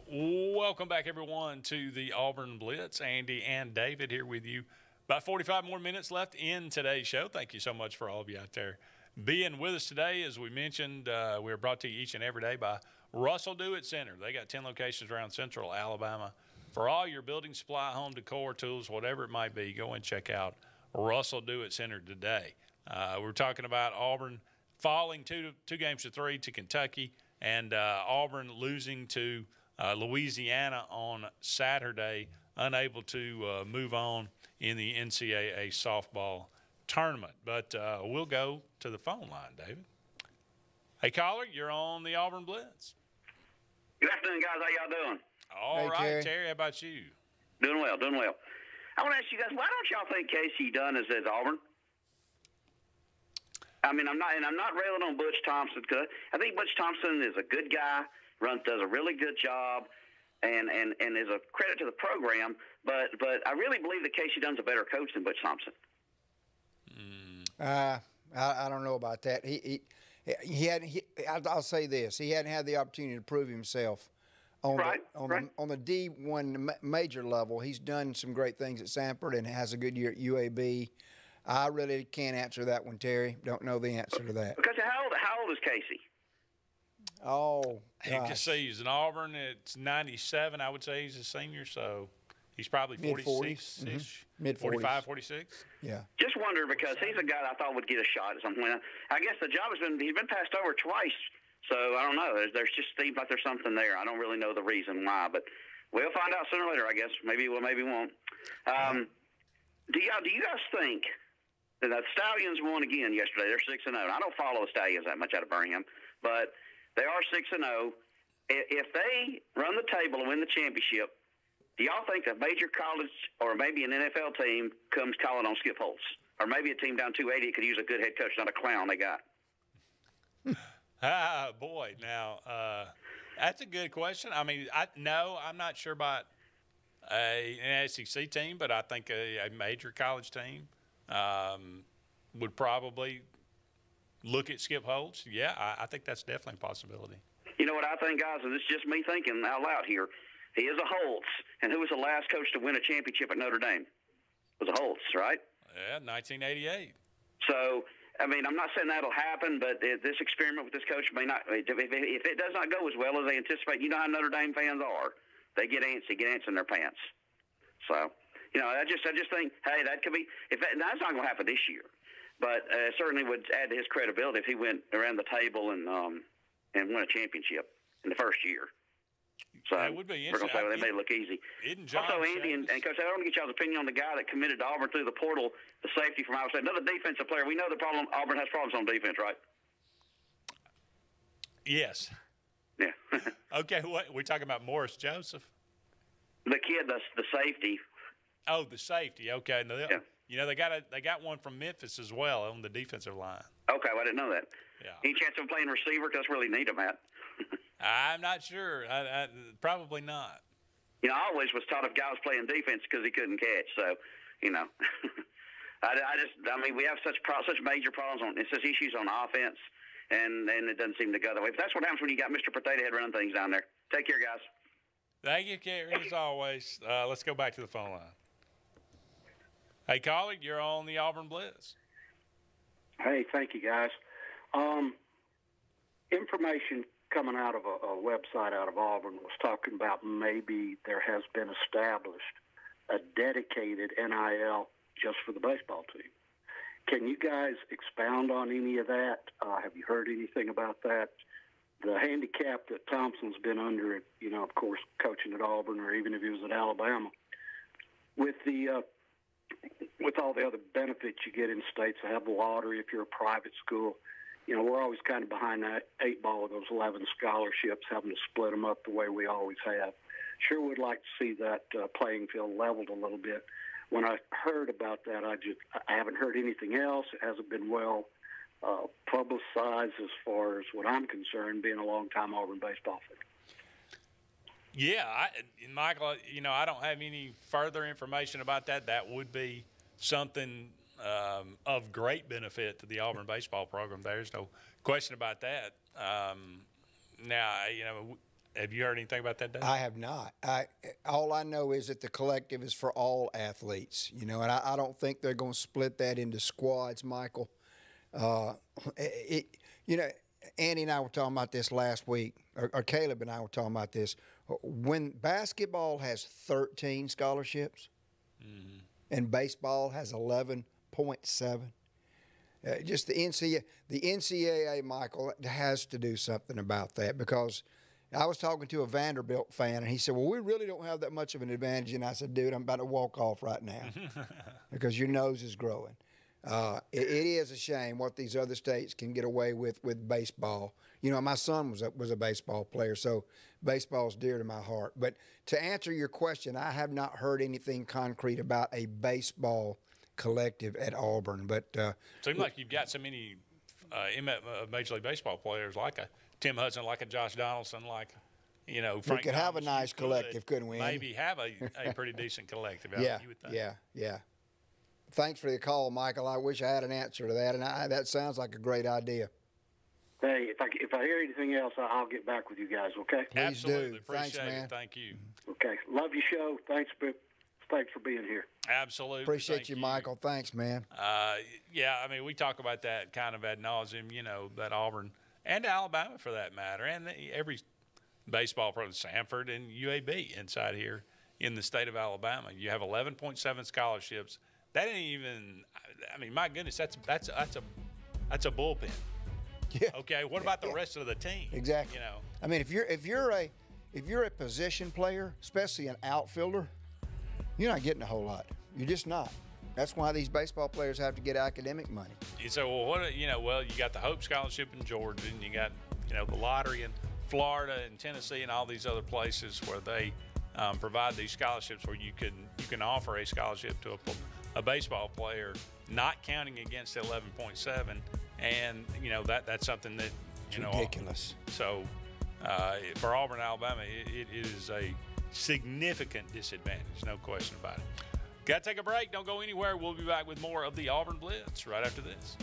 Welcome back, everyone, to the Auburn Blitz. Andy and David here with you. About 45 more minutes left in today's show. Thank you so much for all of you out there being with us today. As we mentioned, we're brought to you each and every day by Russell Do-It Center. They got 10 locations around Central Alabama. For all your building supply, home decor, tools, whatever it might be, go and check out Russell Do-It Center today. We're talking about Auburn falling two games to 3 to Kentucky, and Auburn losing to Louisiana on Saturday, unable to move on in the NCAA softball tournament. But we'll go to the phone line, David. Hey, caller, you're on the Auburn Blitz. Good afternoon, guys. How y'all doing? All right, Terry, how about you? Doing well, doing well. I want to ask you guys, why don't y'all think Casey Dunn is at Auburn? I mean, I'm not railing on Butch Thompson because I think Butch Thompson is a good guy, does a really good job, and is a credit to the program. But I really believe that Casey Dunn's a better coach than Butch Thompson. I don't know about that. I'll say this: he hadn't had the opportunity to prove himself on the D1 major level. He's done some great things at Samford and has a good year at UAB. I really can't answer that one, Terry. Don't know the answer to that. Because how old is Casey? Oh, you can see he's in Auburn. It's 97. I would say he's a senior, so he's probably 46-ish. Mid-40s. 45, 46. Yeah. Just wonder because he's a guy that I thought would get a shot at some point. I guess the job he's been passed over twice, so I don't know. There's just seems like there's something there. I don't really know the reason why, but we'll find out sooner or later, I guess. Maybe we'll, maybe won't. Do you guys think that the Stallions won again yesterday? They're 6-0. I don't follow the Stallions that much out of Birmingham, but they are 6-0. If they run the table and win the championship, do y'all think a major college or maybe an NFL team comes calling on Skip Holtz? Or maybe a team down 280 could use a good head coach, not a clown they got? Boy. Now, that's a good question. I mean, I'm not sure about an SEC team, but I think a major college team would probably look at Skip Holtz. Yeah, I think that's definitely a possibility. You know what I think, guys, and it's just me thinking out loud here. He is a Holtz, and who was the last coach to win a championship at Notre Dame? It was a Holtz, right? Yeah, 1988. So, I mean, I'm not saying that'll happen, but this experiment with this coach may not. If it does not go as well as they anticipate, you know how Notre Dame fans are. They get ants in their pants. So, you know, I just think, hey, that could be. That's not going to happen this year, but certainly would add to his credibility if he went around the table and won a championship in the first year. So that would be we're going to say, well, they made it look easy. Also, Andy and Coach, I want to get y'all's opinion on the guy that committed to Auburn through the portal, the safety from Iowa State. Another defensive player. We know Auburn has problems on defense, right? Yes. Yeah. Okay, what we're talking about, Morris Joseph? The kid, the safety. Oh, the safety. Okay. No, yeah. You know, they got one from Memphis as well on the defensive line. Okay, well, I didn't know that. Yeah. Any chance of playing receiver? Because really need him at. I'm not sure. Probably not. You know, I always was taught if guy was playing defense because he couldn't catch. So, you know, I mean, we have such major problems it's just issues on offense, and it doesn't seem to go that way. But that's what happens when you got Mr. Potato Head running things down there. Take care, guys. Thank you, Kerry, as always. Let's go back to the phone line. Hey, colleague, you're on the Auburn Blitz. Hey, thank you, guys. Information coming out of a website out of Auburn was talking about maybe there has been established a dedicated NIL just for the baseball team. Can you guys expound on any of that? Have you heard anything about that? The handicap that Thompson's been under, you know, of course, coaching at Auburn or even if he was at Alabama, with all the other benefits you get in states that have lottery if you're a private school, you know, we're always kind of behind that 8 ball of those 11 scholarships, having to split them up the way we always have. Sure would like to see that playing field leveled a little bit. When I heard about that, I haven't heard anything else. It hasn't been well publicized as far as what I'm concerned, being a long-time Auburn baseball fan. Yeah, Michael, you know, I don't have any further information about that. That would be something of great benefit to the Auburn baseball program. There's no question about that. Now, you know, Have you heard anything about that, Dave? I have not. All I know is that the collective is for all athletes, and I don't think they're going to split that into squads, Michael. Andy and I were talking about this last week, or Caleb and I were talking about this. When basketball has 13 scholarships and baseball has 11.7, just the NCAA, Michael, has to do something about that, because I was talking to a Vanderbilt fan, and he said, well, we really don't have that much of an advantage. And I said, dude, I'm about to walk off right now because your nose is growing. It is a shame what these other states can get away with baseball. My son was a baseball player, so baseball is dear to my heart. But to answer your question, I have not heard anything concrete about a baseball collective at Auburn. But seems like you've got so many Major League Baseball players, like a Tim Hudson, like a Josh Donaldson, like Frank. We could have a nice collective, couldn't we? Maybe have a pretty decent collective. Yeah, you would think. Yeah. Thanks for the call, Michael. I wish I had an answer to that, and that sounds like a great idea. Hey, if I hear anything else, I'll get back with you guys. Okay? Please Absolutely. do. Appreciate Thanks, man. it. Thank you. Okay. Love your show. Thanks for being here. Absolutely. Appreciate Thank you, Michael. Thanks, man. We talk about that kind of ad nauseum, that Auburn and Alabama for that matter, and every baseball program, Samford and UAB inside here in the state of Alabama. You have 11.7 scholarships. That ain't even. My goodness, that's a bullpen. Yeah. Okay. What about the rest of the team? Exactly. If you're a position player, especially an outfielder, you're not getting a whole lot. You're just not. That's why these baseball players have to get academic money. You say, well, you got the Hope Scholarship in Georgia, and you got, the lottery in Florida and Tennessee and all these other places where they provide these scholarships, where you can offer a scholarship to a baseball player, not counting against the 11.7, and that's something that ridiculous. So for Auburn, Alabama, it is a significant disadvantage, no question about it. Got to take a break. Don't go anywhere. We'll be back with more of the Auburn Blitz right after this.